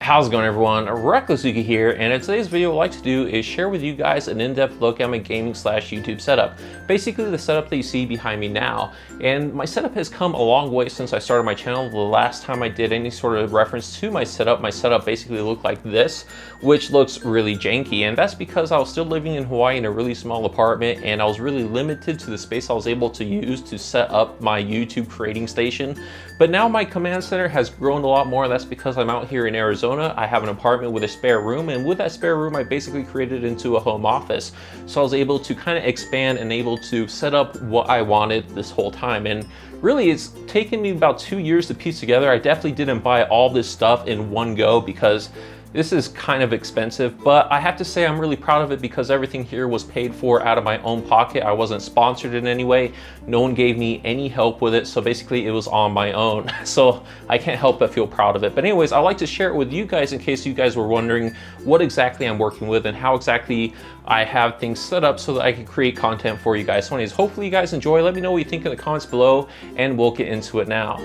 How's it going, everyone? Recklessuki here, and in today's video what I'd like to do is share with you guys an in-depth look at my gaming/YouTube setup. Basically the setup that you see behind me now. And my setup has come a long way since I started my channel. The last time I did any sort of reference to my setup basically looked like this, which looks really janky. And that's because I was still living in Hawaii in a really small apartment, and I was really limited to the space I was able to use to set up my YouTube creating station. But now my command center has grown a lot more, and that's because I'm out here in Arizona. I have an apartment with a spare room, and with that spare room I basically created it into a home office. So I was able to kind of expand and able to set up what I wanted this whole time. And really it's taken me about 2 years to piece together. I definitely didn't buy all this stuff in one go because this is kind of expensive, but I have to say I'm really proud of it because everything here was paid for out of my own pocket. I wasn't sponsored in any way. No one gave me any help with it. So basically it was on my own. So I can't help but feel proud of it. But anyways, I like to share it with you guys in case you guys were wondering what exactly I'm working with and how exactly I have things set up so that I can create content for you guys. So anyways, hopefully you guys enjoy. Let me know what you think in the comments below and we'll get into it now.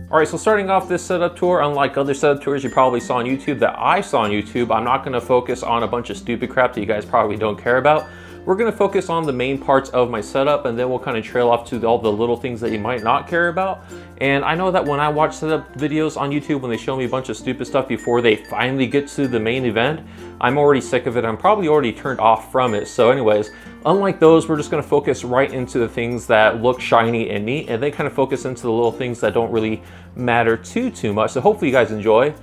All right, so starting off this setup tour, unlike other setup tours you probably saw on YouTube that I saw on YouTube, I'm not gonna focus on a bunch of stupid crap that you guys probably don't care about. We're gonna focus on the main parts of my setup, and then we'll kind of trail off to all the little things that you might not care about. And I know that when I watch setup videos on YouTube, when they show me a bunch of stupid stuff before they finally get to the main event, I'm already sick of it. I'm probably already turned off from it. So anyways, unlike those, we're just gonna focus right into the things that look shiny and neat, and then kind of focus into the little things that don't really matter too much. So hopefully you guys enjoy.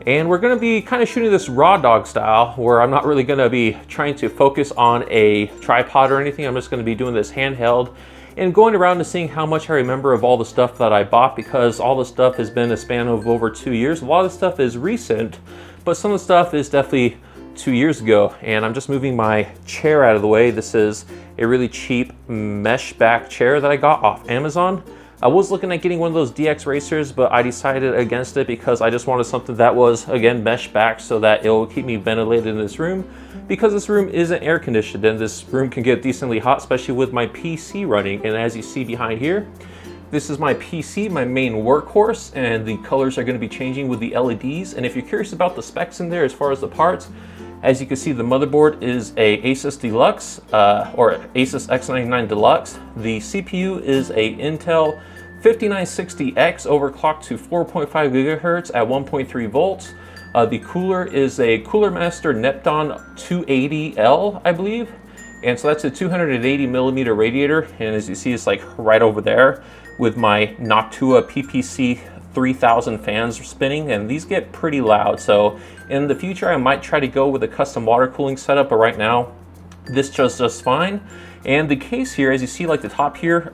And we're gonna be kind of shooting this raw dog style where I'm not really gonna be trying to focus on a tripod or anything. I'm just gonna be doing this handheld and going around and seeing how much I remember of all the stuff that I bought, because all the stuff has been a span of over 2 years. A lot of the stuff is recent, but some of the stuff is definitely 2 years ago. And I'm just moving my chair out of the way. This is a really cheap mesh back chair that I got off Amazon. I was looking at getting one of those DX racers, but I decided against it because I just wanted something that was, again, mesh back so that it will keep me ventilated in this room, because this room isn't air conditioned and this room can get decently hot, especially with my PC running. And as you see behind here, this is my PC, my main workhorse, and the colors are going to be changing with the LEDs. And if you're curious about the specs in there as far as the parts, as you can see, the motherboard is a Asus Deluxe or Asus X99 Deluxe. The CPU is a Intel 5960X overclocked to 4.5 gigahertz at 1.3 volts. The cooler is a Cooler Master Neptune 280L, I believe. And so that's a 280 millimeter radiator. And as you see, it's like right over there with my Noctua PPC 3000 fans spinning, and these get pretty loud. So in the future I might try to go with a custom water cooling setup, but right now this just fine. And the case here, as you see, like the top here,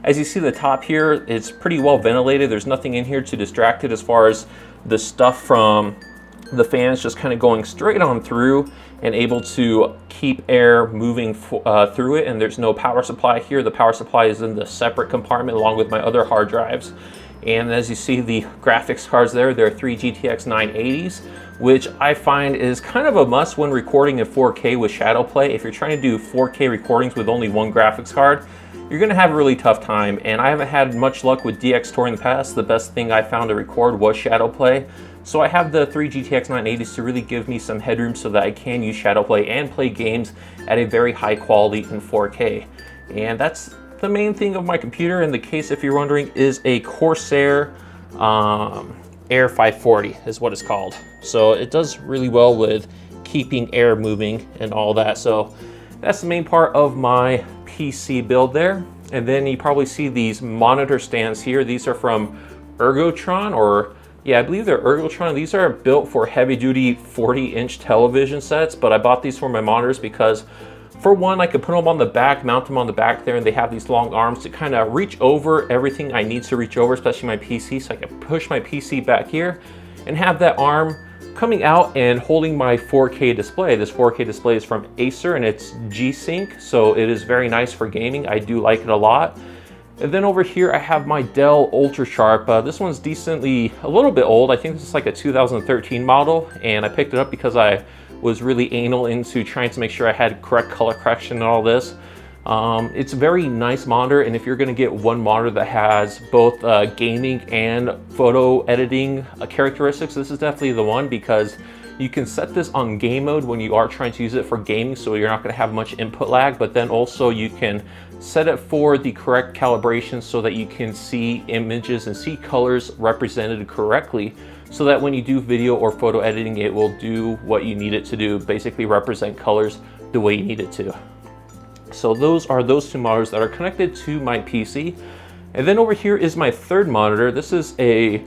as you see the top here, it's pretty well ventilated. There's nothing in here to distract it as far as the stuff from the fans just kind of going straight on through and able to keep air moving through it. And there's no power supply here. The power supply is in the separate compartment along with my other hard drives. And as you see, the graphics cards there, they're 3 GTX 980s, which I find is kind of a must when recording in 4K with shadow play. If you're trying to do 4K recordings with only one graphics card, you're gonna have a really tough time. And I haven't had much luck with DxToR in the past. The best thing I found to record was shadow play. So I have the 3 GTX 980s to really give me some headroom so that I can use shadow play and play games at a very high quality in 4K. And that's the main thing of my computer. In the case, if you're wondering, is a Corsair Air 540 is what it's called. So it does really well with keeping air moving and all that. So that's the main part of my PC build there. And then you probably see these monitor stands here. These are from Ergotron, or yeah, I believe they're Ergotron. These are built for heavy duty 40-inch television sets, but I bought these for my monitors because, for one, I could put them on the back, mount them on the back there, and they have these long arms to kind of reach over everything I need to reach over, especially my PC. So I can push my PC back here and have that arm coming out and holding my 4K display. This 4K display is from Acer and it's G-Sync, so it is very nice for gaming. I do like it a lot. And then over here I have my Dell UltraSharp. This one's decently a little bit old. I think this is like a 2013 model, and I picked it up because I was really anal into trying to make sure I had correct color correction and all this. It's a very nice monitor, and if you're gonna get one monitor that has both gaming and photo editing characteristics, this is definitely the one, because you can set this on game mode when you are trying to use it for gaming, so you're not gonna have much input lag, but then also you can set it for the correct calibration so that you can see images and see colors represented correctly, so that when you do video or photo editing, it will do what you need it to do, basically represent colors the way you need it to. So those are those two monitors that are connected to my PC. And then over here is my third monitor. This is a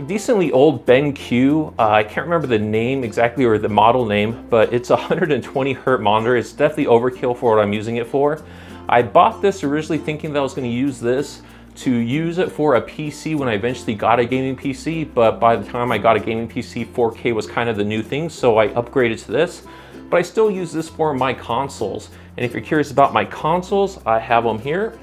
decently old BenQ. I can't remember the name exactly, or the model name, but it's a 120 Hz monitor. It's definitely overkill for what I'm using it for. I bought this originally thinking that I was going to use this to use it for a PC when I eventually got a gaming PC, but by the time I got a gaming PC, 4K was kind of the new thing, so I upgraded to this. But I still use this for my consoles. And if you're curious about my consoles, I have them here.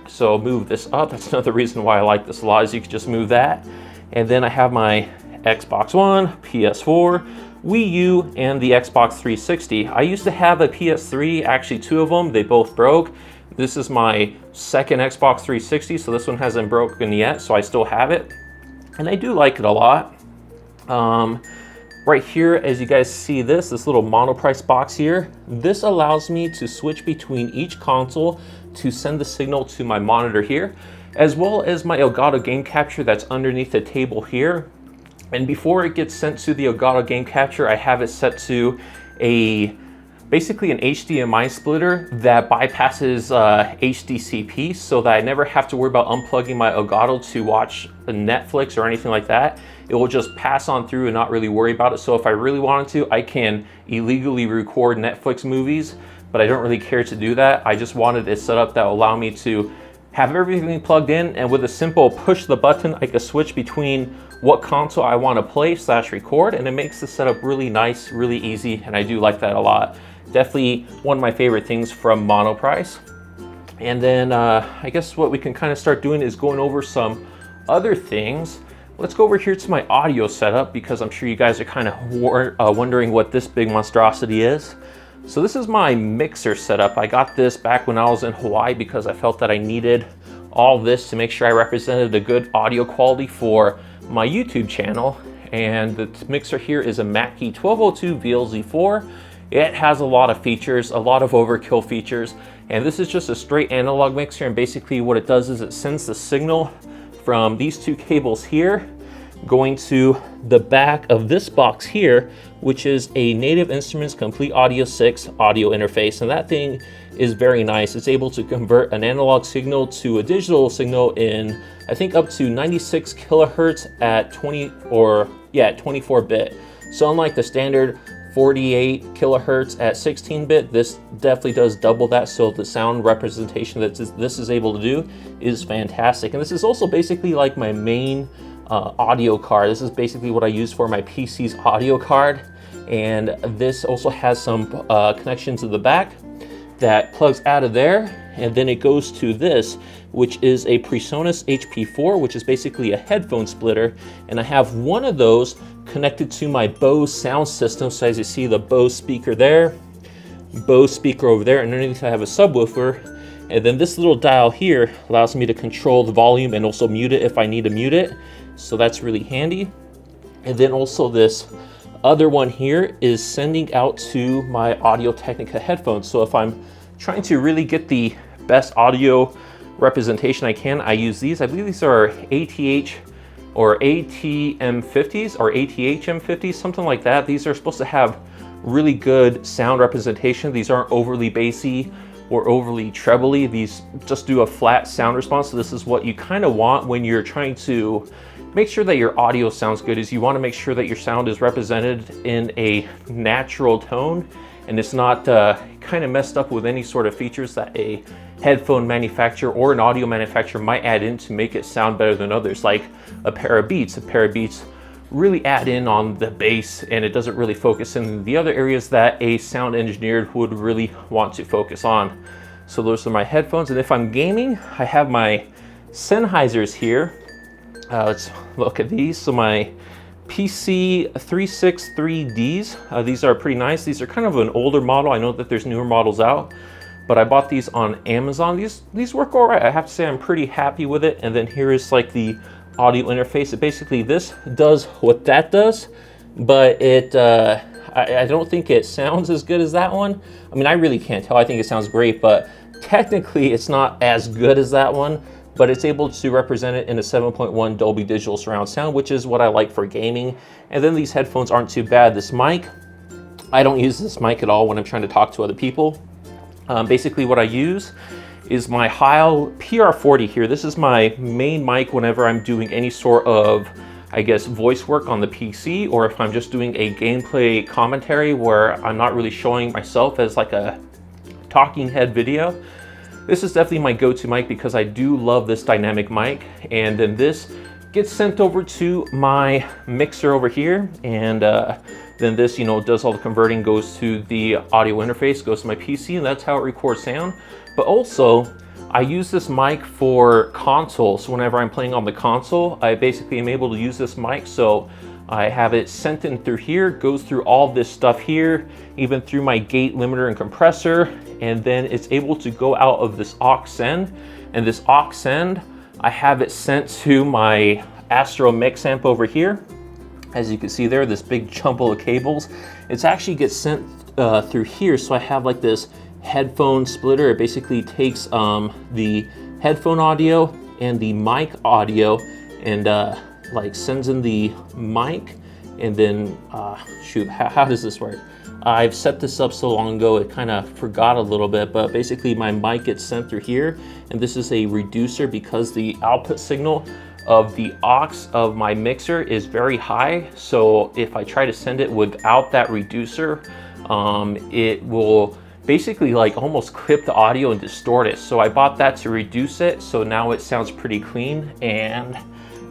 So move this up. That's another reason why I like this a lot, is you can just move that. And then I have my Xbox One, PS4, Wii U, and the Xbox 360. I used to have a PS3, actually two of them, they both broke. This is my second Xbox 360, so this one hasn't broken yet, so I still have it. And I do like it a lot. Right here, as you guys see this little monoprice box here, this allows me to switch between each console to send the signal to my monitor here, as well as my Elgato game capture that's underneath the table here. And before it gets sent to the Elgato game capture, I have it set to basically an HDMI splitter that bypasses HDCP, so that I never have to worry about unplugging my Elgato to watch Netflix or anything like that. It will just pass on through and not really worry about it. So if I really wanted to, I can illegally record Netflix movies, but I don't really care to do that. I just wanted a setup that will allow me to have everything plugged in, and with a simple push the button, I can switch between what console I want to play / record, and it makes the setup really nice, really easy, and I do like that a lot. Definitely one of my favorite things from Monoprice. And then I guess what we can kind of start doing is going over some other things. Let's go over here to my audio setup, because I'm sure you guys are kind of wondering what this big monstrosity is. So this is my mixer setup. I got this back when I was in Hawaii because I felt that I needed all this to make sure I represented a good audio quality for my YouTube channel. And the mixer here is a Mackie 1202 VLZ4. It has a lot of features, a lot of overkill features, and this is just a straight analog mixer, and basically what it does is it sends the signal from these two cables here going to the back of this box here, which is a Native Instruments Complete Audio 6 audio interface, and that thing is very nice. It's able to convert an analog signal to a digital signal in, I think, up to 96 kilohertz at 24 bit. So unlike the standard 48 kilohertz at 16-bit, this definitely does double that, so the sound representation that this is able to do is fantastic. And this is also basically like my main audio card. This is basically what I use for my PC's audio card, and this also has some connections to the back that plugs out of there, and then it goes to this, which is a PreSonus HP4, which is basically a headphone splitter, and I have one of those connected to my Bose sound system. So as you see, the Bose speaker there, Bose speaker over there, and underneath I have a subwoofer, and then this little dial here allows me to control the volume and also mute it if I need to mute it, so that's really handy. And then also this other one here is sending out to my Audio-Technica headphones. So if I'm trying to really get the best audio representation I can, I use these. I believe these are ATH or ATM50s or ATHM50s, something like that. These are supposed to have really good sound representation. These aren't overly bassy or overly trebly. These just do a flat sound response. So this is what you kind of want when you're trying to make sure that your audio sounds good, is you want to make sure that your sound is represented in a natural tone, and it's not kind of messed up with any sort of features that a headphone manufacturer or an audio manufacturer might add in to make it sound better than others, like a pair of Beats. A pair of Beats really add in on the bass, and it doesn't really focus in the other areas that a sound engineer would really want to focus on. So those are my headphones, and if I'm gaming, I have my Sennheisers here. Let's look at these. So my PC 363Ds, these are pretty nice. These are kind of an older model. I know that there's newer models out, but I bought these on Amazon. These work all right. I have to say I'm pretty happy with it. And then here is like the audio interface. It basically, this does what that does, but it I don't think it sounds as good as that one. I mean, I really can't tell. I think it sounds great, but technically it's not as good as that one, but it's able to represent it in a 7.1 Dolby Digital Surround Sound, which is what I like for gaming. And then these headphones aren't too bad. This mic, I don't use this mic at all when I'm trying to talk to other people. Basically what I use is my Heil PR40 here. This is my main mic whenever I'm doing any sort of, I guess, voice work on the PC, or if I'm just doing a gameplay commentary where I'm not really showing myself as like a talking head video. This is definitely my go-to mic because I do love this dynamic mic. And then this gets sent over to my mixer over here, and then this, you know, does all the converting, goes to the audio interface, goes to my PC, and that's how it records sound. But also, I use this mic for consoles. Whenever I'm playing on the console, I basically am able to use this mic. So I have it sent in through here, goes through all this stuff here, even through my gate limiter and compressor, and then it's able to go out of this aux send. And this aux send, I have it sent to my Astro Mix amp over here. As you can see there, this big jumble of cables. It actually gets sent through here, so I have like this headphone splitter. It basically takes the headphone audio and the mic audio and like sends in the mic, and then shoot, how does this work? I've set this up so long ago, it kind of forgot a little bit, but basically my mic gets sent through here, and this is a reducer because the output signal of the aux of my mixer is very high. So if I try to send it without that reducer, it will basically like almost clip the audio and distort it. So I bought that to reduce it, so now it sounds pretty clean, and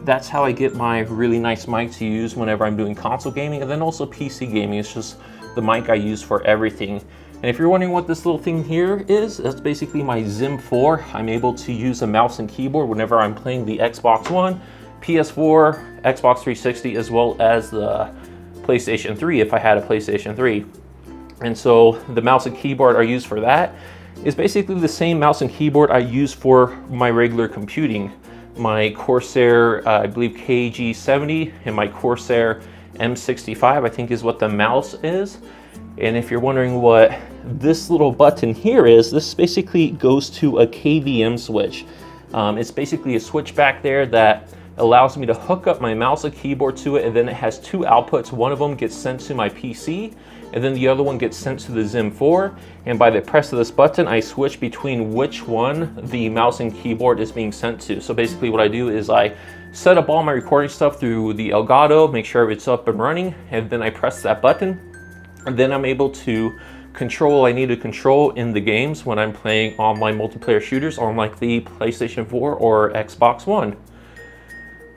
that's how I get my really nice mic to use whenever I'm doing console gaming, and then also PC gaming. It's just the mic I use for everything. And if you're wondering what this little thing here is, that's basically my Zim 4. I'm able to use a mouse and keyboard whenever I'm playing the Xbox One, PS4, Xbox 360, as well as the PlayStation 3 if I had a PlayStation 3. And so the mouse and keyboard I use for that is basically the same mouse and keyboard I use for my regular computing. My Corsair, I believe KG70, and my Corsair M65, I think is what the mouse is. And if you're wondering what this little button here is, this basically goes to a KVM switch. It's basically a switch back there that allows me to hook up my mouse and keyboard to it, and then it has two outputs. One of them gets sent to my PC, and then the other one gets sent to the Zim 4. And by the press of this button, I switch between which one the mouse and keyboard is being sent to. So basically what I do is I set up all my recording stuff through the Elgato, make sure it's up and running, and then I press that button. And then I'm able to control what I need to control in the games when I'm playing online multiplayer shooters on like the PlayStation 4 or Xbox One.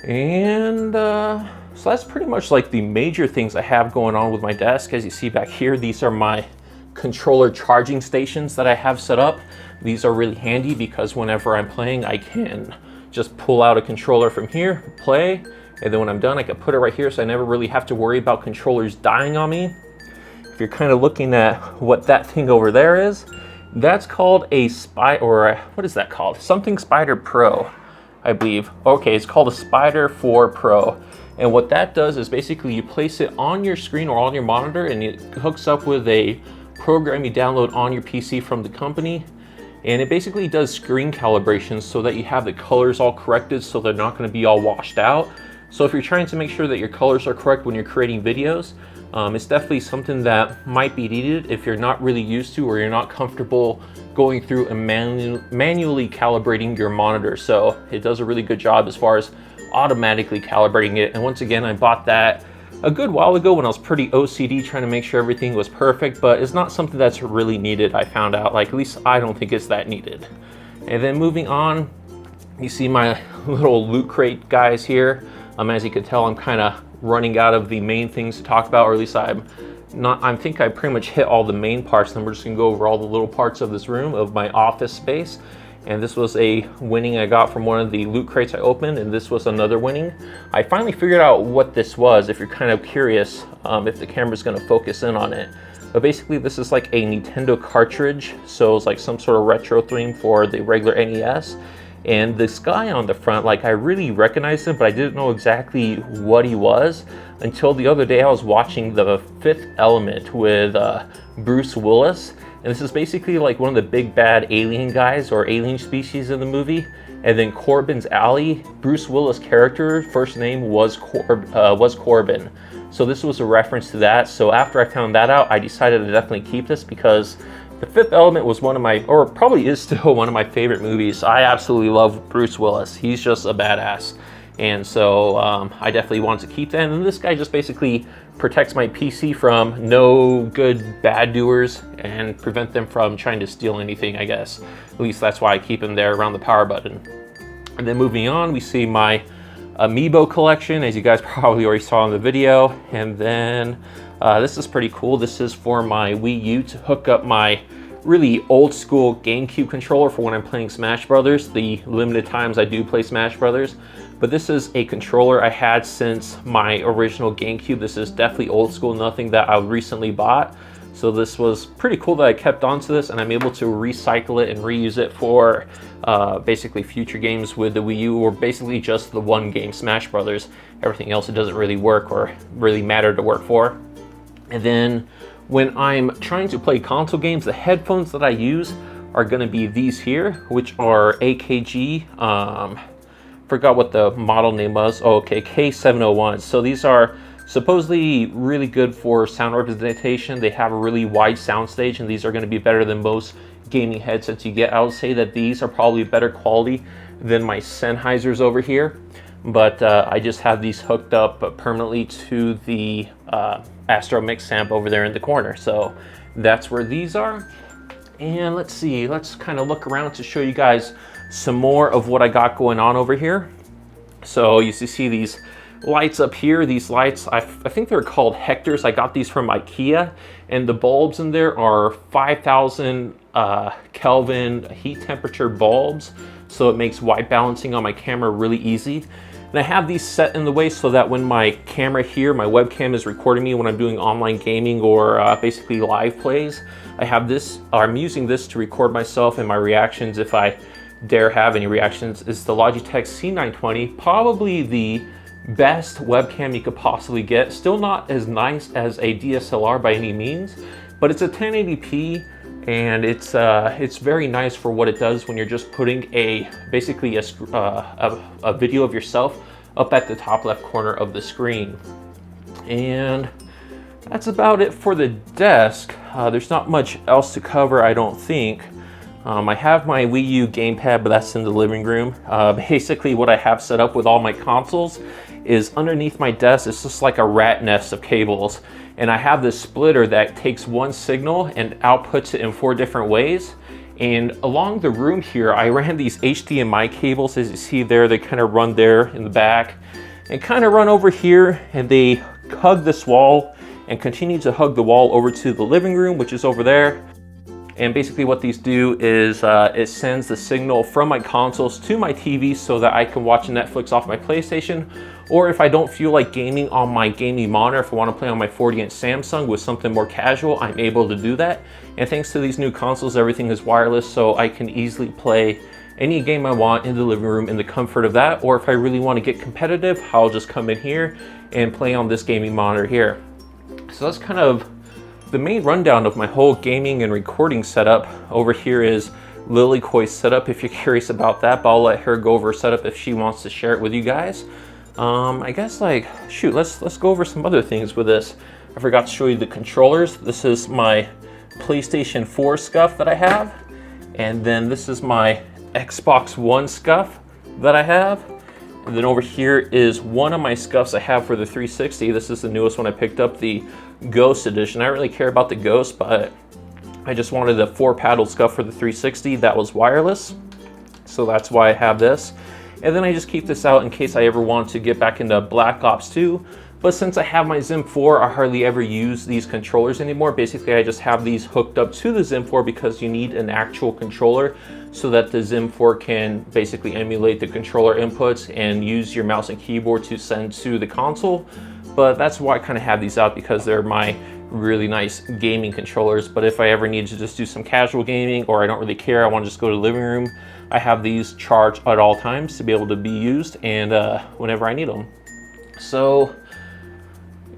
And so that's pretty much like the major things I have going on with my desk. As you see back here, these are my controller charging stations that I have set up. These are really handy because whenever I'm playing, I can just pull out a controller from here, play, and then when I'm done, I can put it right here, so I never really have to worry about controllers dying on me. If you're kind of looking at what that thing over there is, that's called a what is that called? Something Spider Pro, I believe. Okay, it's called a Spider 4 Pro. And what that does is basically you place it on your screen or on your monitor, and it hooks up with a program you download on your PC from the company. And it basically does screen calibration so that you have the colors all corrected so they're not going to be all washed out. So if you're trying to make sure that your colors are correct when you're creating videos, it's definitely something that might be needed if you're not really used to, or you're not comfortable going through and manually calibrating your monitor. So it does a really good job as far as automatically calibrating it. And once again, I bought that a good while ago when I was pretty OCD trying to make sure everything was perfect, but it's not something that's really needed. I found out, like, at least I don't think it's that needed. And then moving on, you see my little loot crate guys here. As you can tell, I'm kind of running out of the main things to talk about, or at least I think I pretty much hit all the main parts. Then we're just gonna go over all the little parts of this room of my office space. And this was a winning I got from one of the loot crates I opened, and this was another winning. I finally figured out what this was, if you're kind of curious if the camera's gonna focus in on it. But basically this is like a Nintendo cartridge, so it's like some sort of retro theme for the regular NES. And this guy on the front, like I really recognized him, but I didn't know exactly what he was until the other day I was watching The Fifth Element with Bruce Willis. And this is basically like one of the big bad alien guys or alien species in the movie. And then Corbin's Alley, Bruce Willis' character, first name was Corbin. So this was a reference to that. So after I found that out, I decided to definitely keep this because The Fifth Element was one of my, or probably is still one of my favorite movies. I absolutely love Bruce Willis. He's just a badass. And so I definitely wanted to keep that. And this guy just basically protects my PC from no good bad doers and prevent them from trying to steal anything, I guess. At least that's why I keep him there around the power button. And then moving on, we see my Amiibo collection, as you guys probably already saw in the video. And then this is pretty cool. This is for my Wii U to hook up my really old school GameCube controller for when I'm playing Smash Brothers, the limited times I do play Smash Brothers. But this is a controller I had since my original GameCube. This is definitely old school, nothing that I recently bought. So this was pretty cool that I kept onto this, and I'm able to recycle it and reuse it for basically future games with the Wii U, or basically just the one game, Smash Brothers. Everything else, it doesn't really work or really matter to work for. And then when I'm trying to play console games, the headphones that I use are going to be these here, which are AKG. Forgot what the model name was. Oh, okay, K701. So these are supposedly really good for sound representation. They have a really wide soundstage, and these are going to be better than most gaming headsets you get. I would say that these are probably better quality than my Sennheisers over here. But I just have these hooked up permanently to the Astro Mix amp over there in the corner. So that's where these are. And let's see, let's kind of look around to show you guys some more of what I got going on over here. So you see these lights up here. These lights, I think they're called Hectors. I got these from IKEA, and the bulbs in there are 5,000 Kelvin heat temperature bulbs. So it makes white balancing on my camera really easy. And I have these set in the way so that when my camera here, my webcam is recording me when I'm doing online gaming or basically live plays, I have this, or I'm using this to record myself and my reactions if I dare have any reactions. Is the Logitech C920, probably the best webcam you could possibly get. Still not as nice as a DSLR by any means, but it's a 1080p. And it's very nice for what it does when you're just putting basically a video of yourself up at the top left corner of the screen. And that's about it for the desk. There's not much else to cover, I don't think. I have my Wii U gamepad, but that's in the living room. Basically what I have set up with all my consoles is underneath my desk. It's just like a rat nest of cables. And I have this splitter that takes one signal and outputs it in 4 different ways. And along the room here, I ran these HDMI cables, as you see there. They kind of run there in the back and kind of run over here, and they hug this wall and continue to hug the wall over to the living room, which is over there. And basically what these do is it sends the signal from my consoles to my TV so that I can watch Netflix off my PlayStation. Or if I don't feel like gaming on my gaming monitor, if I want to play on my 40-inch Samsung with something more casual, I'm able to do that. And thanks to these new consoles, everything is wireless, so I can easily play any game I want in the living room in the comfort of that. Or if I really want to get competitive, I'll just come in here and play on this gaming monitor here. So that's kind of the main rundown of my whole gaming and recording setup. Over here is Lily Koi's setup if you're curious about that, but I'll let her go over her setup if she wants to share it with you guys. I guess let's go over some other things with this. I forgot to show you the controllers. This is my PlayStation 4 scuff that I have, and then this is my Xbox One scuff that I have. And then over here is one of my scuffs I have for the 360. This is the newest one I picked up, the Ghost edition. I don't really care about the Ghost, but I just wanted the 4-paddle scuff for the 360 that was wireless. So that's why I have this. And then I just keep this out in case I ever want to get back into Black Ops 2. But since I have my Zim 4, I hardly ever use these controllers anymore. Basically, I just have these hooked up to the Zim 4 because you need an actual controller so that the Zim 4 can basically emulate the controller inputs and use your mouse and keyboard to send to the console. But that's why I kind of have these out, because they're my really nice gaming controllers. But if I ever need to just do some casual gaming, or I don't really care, I want to just go to the living room, I have these charged at all times to be able to be used, and whenever I need them. So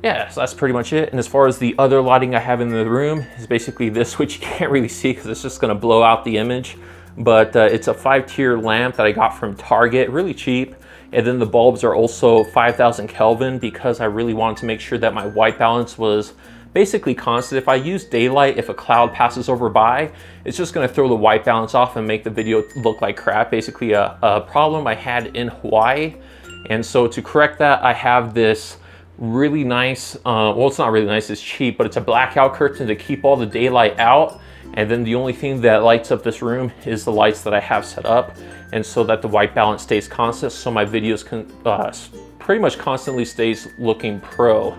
yeah, so that's pretty much it. And as far as the other lighting I have in the room is basically this, which you can't really see because it's just going to blow out the image. But it's a 5-tier lamp that I got from Target, really cheap. And then the bulbs are also 5,000 Kelvin because I really wanted to make sure that my white balance was basically constant. If I use daylight, if a cloud passes over by, it's just going to throw the white balance off and make the video look like crap. Basically a problem I had in Hawaii. And so to correct that, I have this really nice, well, it's not really nice, it's cheap, but it's a blackout curtain to keep all the daylight out. And then the only thing that lights up this room is the lights that I have set up, and so that the white balance stays constant, so my videos can pretty much constantly stays looking pro.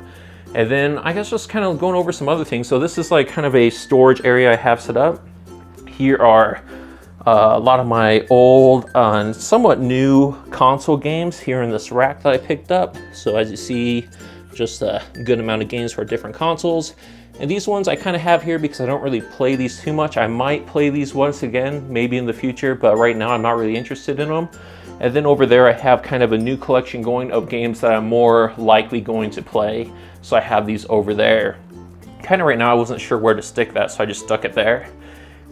And then I guess just kind of going over some other things. So this is like kind of a storage area I have set up. Here are a lot of my old and somewhat new console games here in this rack that I picked up. So as you see, just a good amount of games for different consoles. And these ones I kind of have here because I don't really play these too much. I might play these once again, maybe in the future, but right now I'm not really interested in them. And then over there I have kind of a new collection going of games that I'm more likely going to play. So I have these over there. Kind of right now I wasn't sure where to stick that, so I just stuck it there.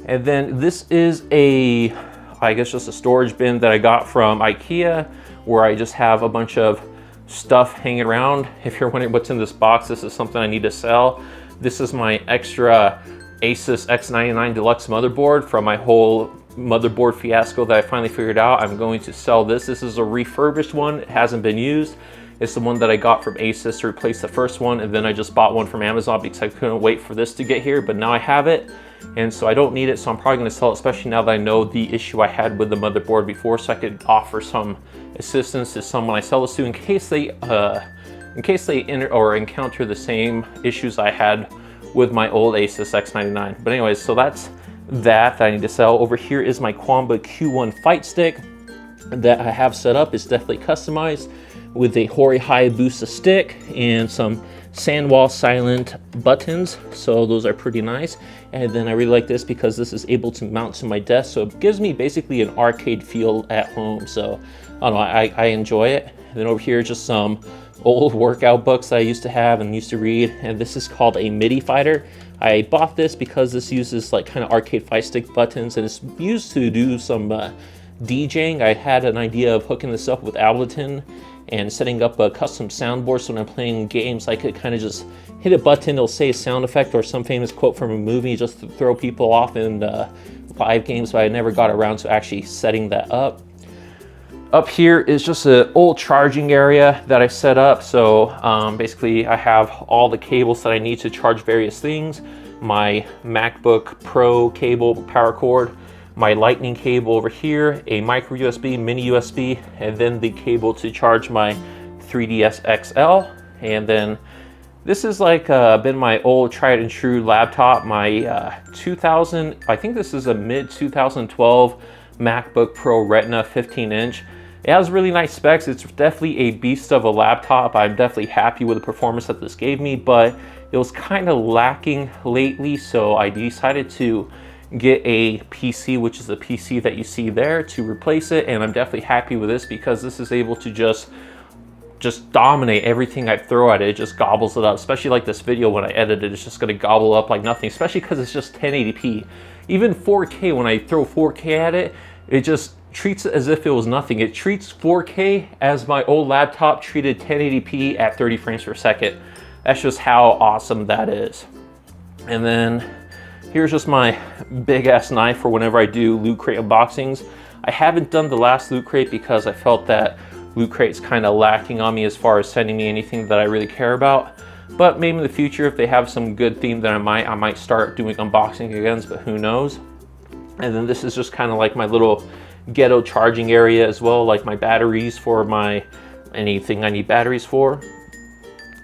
And then this is a, I guess just a storage bin that I got from IKEA, where I just have a bunch of stuff hanging around. If you're wondering what's in this box, this is something I need to sell. This is my extra Asus X99 Deluxe motherboard from my whole motherboard fiasco that I finally figured out. I'm going to sell this. This is a refurbished one. It hasn't been used. It's the one that I got from Asus to replace the first one, and then I just bought one from Amazon because I couldn't wait for this to get here, but now I have it, and so I don't need it, so I'm probably going to sell it, especially now that I know the issue I had with the motherboard before, so I could offer some assistance to someone I sell this to in case they encounter the same issues I had with my old Asus X99. But anyways, so that's that I need to sell. Over here is my Quamba Q1 fight stick that I have set up. It's definitely customized with a Hori Hayabusa stick and some Sandwall silent buttons, so those are pretty nice. And then I really like this because this is able to mount to my desk, so it gives me basically an arcade feel at home. So I don't know, I enjoy it. And then over here just some old workout books that I used to have and used to read, and this is called a MIDI fighter. I bought this because this uses like kind of arcade fight stick buttons, and it's used to do some DJing. I had an idea of hooking this up with Ableton and setting up a custom soundboard, so when I'm playing games I could kind of just hit a button, it'll say a sound effect or some famous quote from a movie just to throw people off in live games, but I never got around to actually setting that up. Up here is just an old charging area that I set up. So basically I have all the cables that I need to charge various things. My MacBook Pro cable power cord, my lightning cable over here, a micro USB, mini USB, and then the cable to charge my 3DS XL. And then this is like been my old tried and true laptop, my I think this is a mid 2012 MacBook Pro Retina 15-inch. It has really nice specs. It's definitely a beast of a laptop. I'm definitely happy with the performance that this gave me, but it was kind of lacking lately, so I decided to get a PC, which is the PC that you see there, to replace it. And I'm definitely happy with this because this is able to just dominate everything I throw at it. It just gobbles it up, especially like this video when I edit it, it's just gonna gobble up like nothing, especially because it's just 1080p. Even 4K, when I throw 4K at it, it just treats it as if it was nothing. It treats 4K as my old laptop treated 1080p at 30 frames per second. That's just how awesome that is. And then here's just my big ass knife for whenever I do Loot Crate unboxings. I haven't done the last Loot Crate because I felt that Loot Crate's kind of lacking on me as far as sending me anything that I really care about. But maybe in the future, if they have some good theme, then I might start doing unboxing again, but who knows. And then this is just kind of like my little ghetto charging area as well, like my batteries for anything I need batteries for.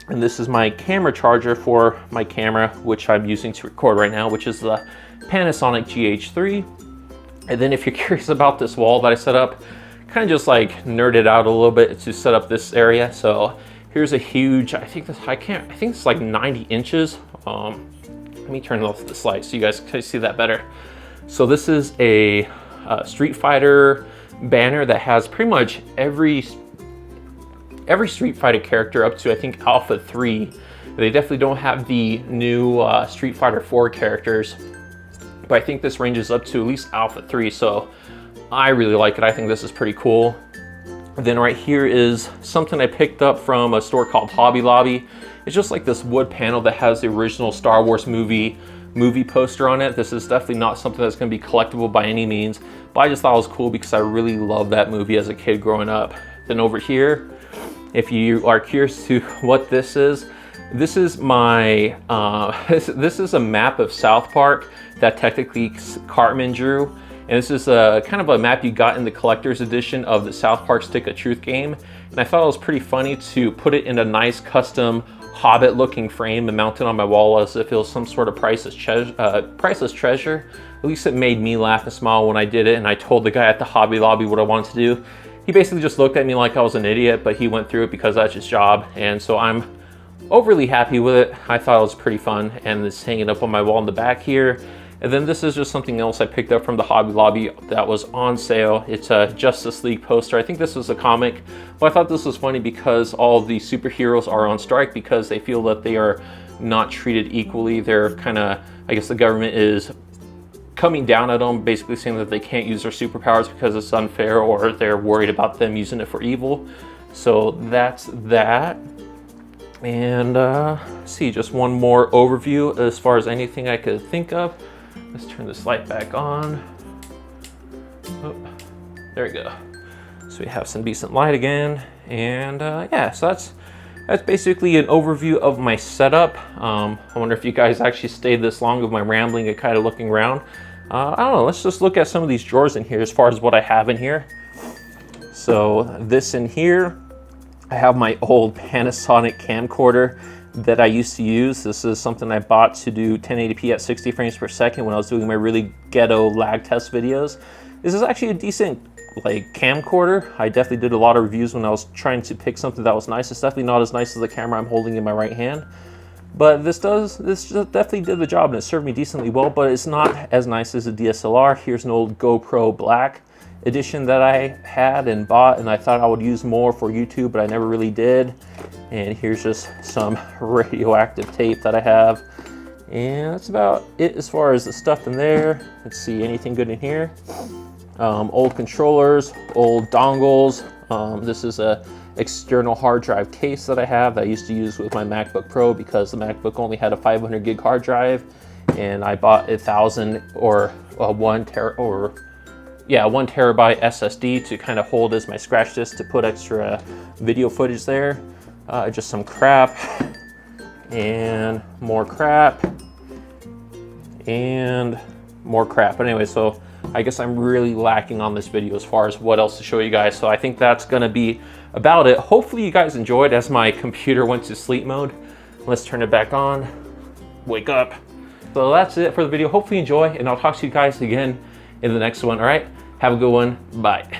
And this is my camera charger for my camera, which I'm using to record right now, which is the Panasonic GH3. And then if you're curious about this wall that I set up, kind of just like nerded out a little bit to set up this area. So here's a huge, I think it's like 90 inches Let me turn off this light so you guys can see that better. So this is a Street Fighter banner that has pretty much every Street Fighter character up to, I think, Alpha 3. They definitely don't have the new Street Fighter 4 characters, but I think this ranges up to at least Alpha 3, so I really like it. I think this is pretty cool. And then right here is something I picked up from a store called Hobby Lobby. It's just like this wood panel that has the original Star Wars movie poster on it. This is definitely not something that's going to be collectible by any means, but I just thought it was cool because I really loved that movie as a kid growing up. Then over here, if you are curious to what this is my this is a map of South Park that technically Cartman drew. And this is a kind of a map you got in the collector's edition of the South Park Stick of Truth game. And I thought it was pretty funny to put it in a nice custom Hobbit looking frame and mount it on my wall as if it was some sort of priceless treasure. At least it made me laugh and smile when I did it. And I told the guy at the Hobby Lobby what I wanted to do. He basically just looked at me like I was an idiot, but he went through it because that's his job. And so I'm overly happy with it. I thought it was pretty fun. And it's hanging up on my wall in the back here. And then this is just something else I picked up from the Hobby Lobby that was on sale. It's a Justice League poster. I think this was a comic, but I thought this was funny because all the superheroes are on strike because they feel that they are not treated equally. They're kind of, I guess the government is coming down at them, basically saying that they can't use their superpowers because it's unfair, or they're worried about them using it for evil. So that's that. And see, just one more overview as far as anything I could think of. Let's turn this light back on. Oh, there we go. So we have some decent light again. And yeah, so that's basically an overview of my setup. I wonder if you guys actually stayed this long of my rambling and kind of looking around. I don't know, let's just look at some of these drawers in here as far as what I have in here. So this in here, I have my old Panasonic camcorder that I used to use. This is something I bought to do 1080p at 60 frames per second when I was doing my really ghetto lag test videos. This is actually a decent like camcorder. I definitely did a lot of reviews when I was trying to pick something that was nice. It's definitely not as nice as the camera I'm holding in my right hand, but this definitely did the job and it served me decently well, but it's not as nice as a DSLR. Here's an old GoPro Black edition that I had and bought, and I thought I would use more for YouTube, but I never really did. And here's just some radioactive tape that I have, and that's about it as far as the stuff in there. Let's see, anything good in here? Old controllers, old dongles. This is a external hard drive case that I have that I used to use with my MacBook Pro because the MacBook only had a 500 gig hard drive, and I bought 1,000 or 1 terabyte SSD to kind of hold as my scratch disk to put extra video footage there. Just some crap and more crap and more crap. But anyway, so I guess I'm really lacking on this video as far as what else to show you guys. So I think that's gonna be about it. Hopefully you guys enjoyed as my computer went to sleep mode. Let's turn it back on. Wake up. So that's it for the video. Hopefully you enjoy, and I'll talk to you guys again in the next one. All right, have a good one. Bye.